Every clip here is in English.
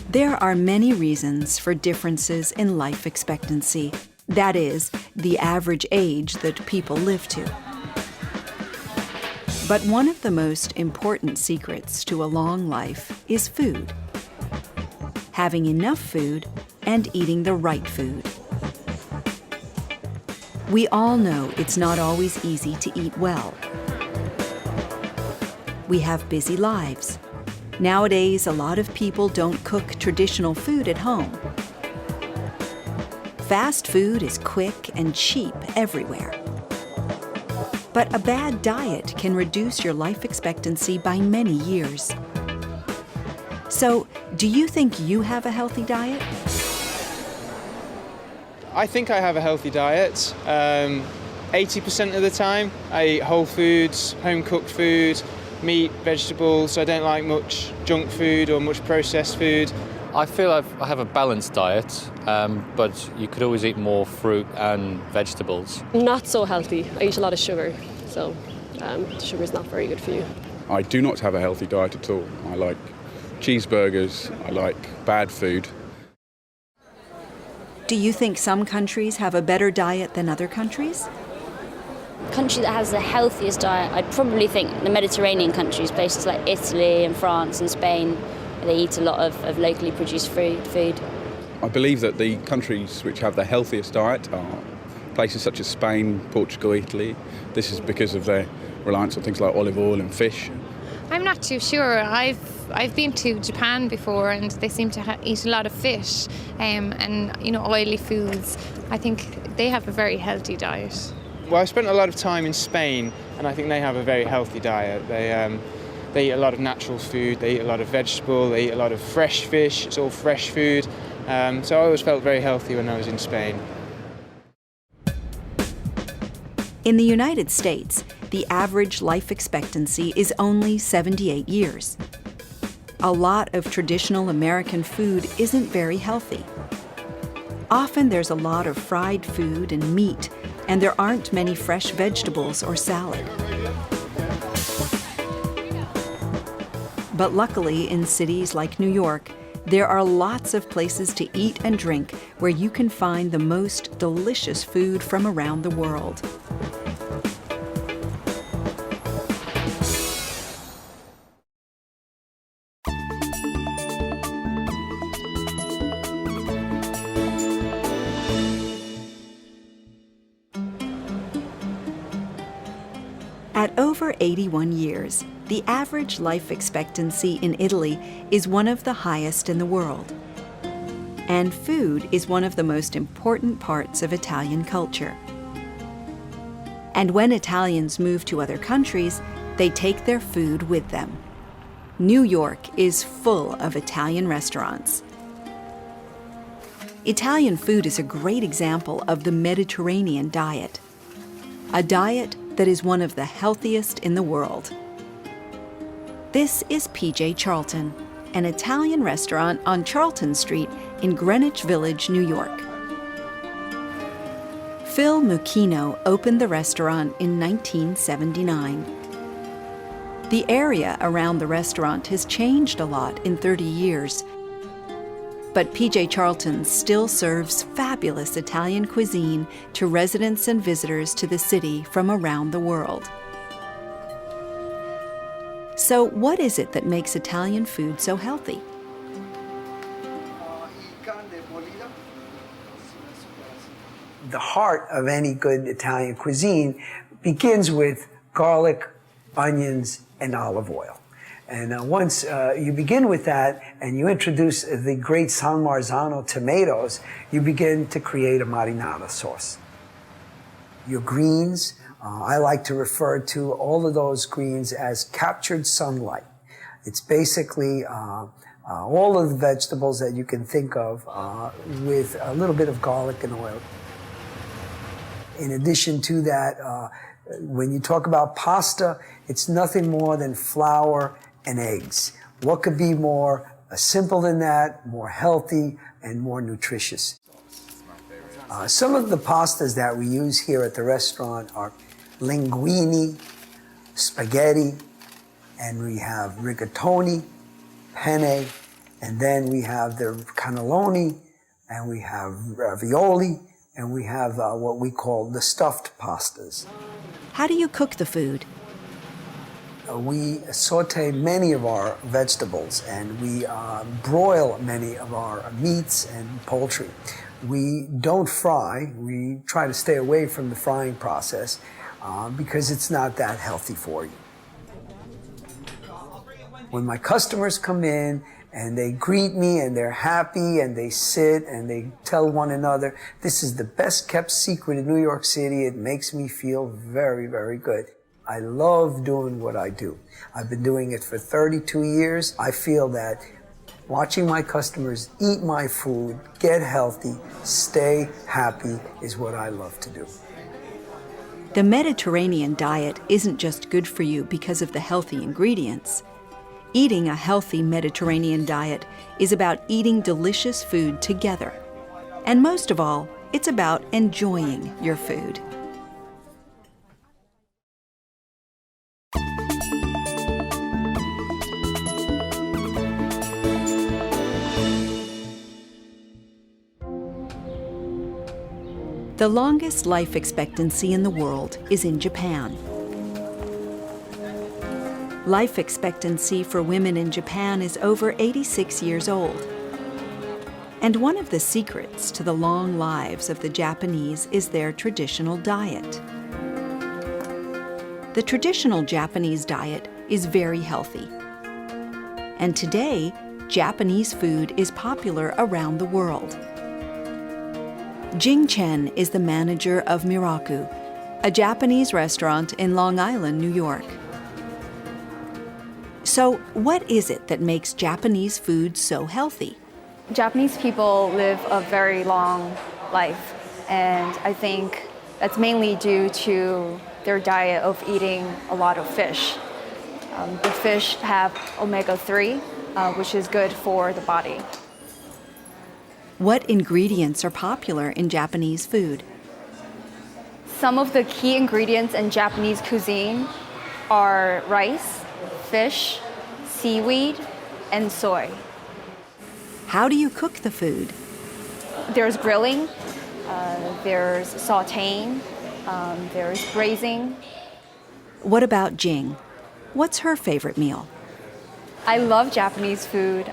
There are many reasons for differences in life expectancy. That is, the average age that people live to. But one of the most important secrets to a long life is food. Having enough food and eating the right food. We all know it's not always easy to eat well. We have busy lives. Nowadays, a lot of people don't cook traditional food at home. Fast food is quick and cheap everywhere. But a bad diet can reduce your life expectancy by many years. So, do you think you have a healthy diet? I think I have a healthy diet. 80% of the time, I eat whole foods, home-cooked food, meat, vegetables. I don't like much junk food or much processed food. I feel I have a balanced diet, but you could always eat more fruit and vegetables. Not so healthy. I eat a lot of sugar, so sugar is not very good for you. I do not have a healthy diet at all. I like cheeseburgers, I like bad food. Do you think some countries have a better diet than other countries? Country that has the healthiest diet, I'd probably think the Mediterranean countries, places like Italy and France and Spain. They eat a lot of locally produced food. I believe that the countries which have the healthiest diet are places such as Spain, Portugal, Italy. This is because of their reliance on things like olive oil and fish. I'm not too sure. I've been to Japan before, and they seem to eat a lot of fish and oily foods. I think they have a very healthy diet. Well, I spent a lot of time in Spain, and I think they have a very healthy diet. They eat a lot of natural food, they eat a lot of vegetable, they eat a lot of fresh fish, it's all fresh food. So I always felt very healthy when I was in Spain. In the United States, the average life expectancy is only 78 years. A lot of traditional American food isn't very healthy. Often there's a lot of fried food and meat, and there aren't many fresh vegetables or salad. But luckily, in cities like New York, there are lots of places to eat and drink where you can find the most delicious food from around the world. At over 81 years, the average life expectancy in Italy is one of the highest in the world. And food is one of the most important parts of Italian culture. And when Italians move to other countries, they take their food with them. New York is full of Italian restaurants. Italian food is a great example of the Mediterranean diet, a diet that is one of the healthiest in the world. This is PJ Charlton, an Italian restaurant on Charlton Street in Greenwich Village, New York. Phil Mucchino opened the restaurant in 1979. The area around the restaurant has changed a lot in 30 years, but PJ Charlton still serves fabulous Italian cuisine to residents and visitors to the city from around the world. So what is it that makes Italian food so healthy? The heart of any good Italian cuisine begins with garlic, onions, and olive oil. And once you begin with that and you introduce the great San Marzano tomatoes, you begin to create a marinara sauce. Your greens, I like to refer to all of those greens as captured sunlight. It's basically all of the vegetables that you can think of with a little bit of garlic and oil. In addition to that, when you talk about pasta, it's nothing more than flour and eggs. What could be more simple than that, more healthy, and more nutritious? Some of the pastas that we use here at the restaurant are linguine, spaghetti, and we have rigatoni, penne, And then we have the cannelloni, and we have ravioli, and we have what we call the stuffed pastas. How do you cook the food? We saute many of our vegetables, and we broil many of our meats and poultry. We don't fry. We try to stay away from the frying process because it's not that healthy for you. When my customers come in and they greet me and they're happy and they sit and they tell one another, this is the best kept secret in New York City, it makes me feel very, very good. I love doing what I do. I've been doing it for 32 years. I feel that watching my customers eat my food, get healthy, stay happy is what I love to do. The Mediterranean diet isn't just good for you because of the healthy ingredients. Eating a healthy Mediterranean diet is about eating delicious food together. And most of all, it's about enjoying your food. The longest life expectancy in the world is in Japan. Life expectancy for women in Japan is over 86 years old. And one of the secrets to the long lives of the Japanese is their traditional diet. The traditional Japanese diet is very healthy. And today, Japanese food is popular around the world. Jing Chen is the manager of Miraku, a Japanese restaurant in Long Island, New York. So, what is it that makes Japanese food so healthy? Japanese people live a very long life, and I think that's mainly due to their diet of eating a lot of fish. The fish have omega-3, which is good for the body. What ingredients are popular in Japanese food? Some of the key ingredients in Japanese cuisine are rice, fish, seaweed, and soy. How do you cook the food? There's grilling, there's sautéing, there's braising. What about Jing? What's her favorite meal? I love Japanese food.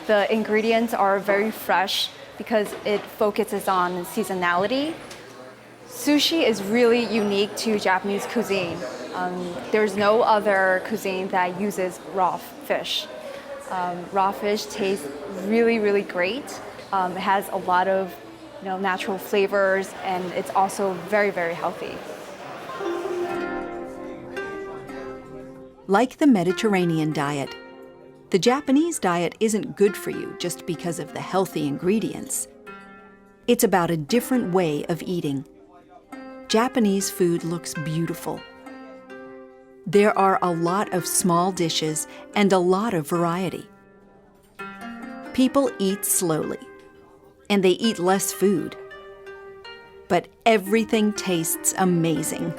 The ingredients are very fresh because it focuses on seasonality. Sushi is really unique to Japanese cuisine. There's no other cuisine that uses raw fish. Raw fish tastes really, really great. It has a lot of natural flavors, and it's also very, very healthy. Like the Mediterranean diet, the Japanese diet isn't good for you just because of the healthy ingredients. It's about a different way of eating. Japanese food looks beautiful. There are a lot of small dishes and a lot of variety. People eat slowly, and they eat less food. But everything tastes amazing.